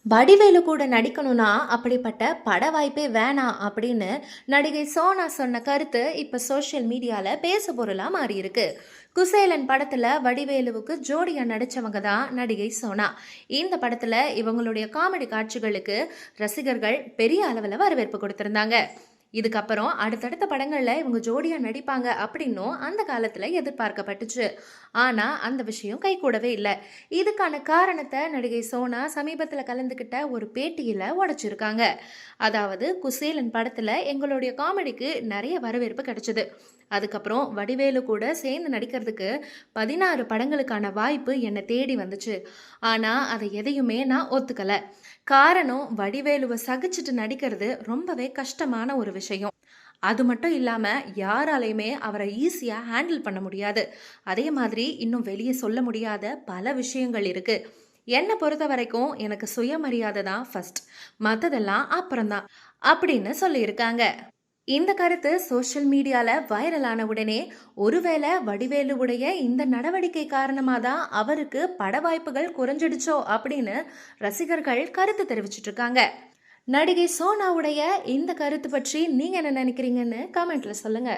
வடிவேலு கூட நடிக்கணும்னா அப்படிப்பட்ட பட வாய்ப்பே வேணாம் அப்படின்னு நடிகை சோனா சொன்ன கருத்து இப்ப சோஷியல் மீடியால பேசு பொருளா மாறி இருக்கு. குசேலன் படத்துல வடிவேலுவுக்கு ஜோடியா நடிச்சவங்க தான் நடிகை சோனா. இந்த படத்துல இவங்களுடைய காமெடி காட்சிகளுக்கு ரசிகர்கள் பெரிய அளவுல வரவேற்பு கொடுத்திருந்தாங்க. இதுக்கப்புறம் அடுத்தடுத்த படங்கள்ல இவங்க ஜோடியா நடிப்பாங்க அப்படின்னும் அந்த காலத்துல எதிர்பார்க்கப்பட்டுச்சு. ஆனா அந்த விஷயம் கைகூடவே இல்லை. இதுக்கான காரணத்தை நடிகை சோனா சமீபத்துல கலந்துக்கிட்ட ஒரு பேட்டியில உடைச்சிருக்காங்க. அதாவது குசேலன் படத்துல எங்களுடைய காமெடிக்கு நிறைய வரவேற்பு கிடைச்சது. அதுக்கப்புறம் வடிவேலு கூட சேர்ந்து நடிக்கிறதுக்கு 16 படங்களுக்கான வாய்ப்பு என்னை தேடி வந்துச்சு. ஆனா அதை எதையுமே நான் ஒத்துக்கல. காரணம், வடிவேலுவை சகிச்சுட்டு நடிக்கிறது ரொம்பவே கஷ்டமான ஒரு விஷயம். அது மட்டும் இல்லாம யாராலையுமே அவரை ஈஸியா ஹேண்டில் பண்ண முடியாது. அதே மாதிரி இன்னும் வெளியே சொல்ல முடியாத பல விஷயங்கள் இருக்கு. என்னை பொறுத்த வரைக்கும் எனக்கு சுயமரியாதை தான் ஃபர்ஸ்ட், மற்றதெல்லாம் அப்புறம்தான் அப்படின்னு சொல்லியிருக்காங்க. இந்த கருத்து சோஷியல் மீடியால வைரலான உடனே ஒருவேளை வடிவேலுவுடைய இந்த நடவடிக்கை காரணமாக தான் அவருக்கு பட வாய்ப்புகள் குறைஞ்சிடுச்சோ அப்படின்னு ரசிகர்கள் கருத்து தெரிவிச்சிட்டு இருக்காங்க. நடிகை சோனாவுடைய இந்த கருத்து பற்றி நீங்க என்ன நினைக்கிறீங்கன்னு கமெண்ட்ல சொல்லுங்க.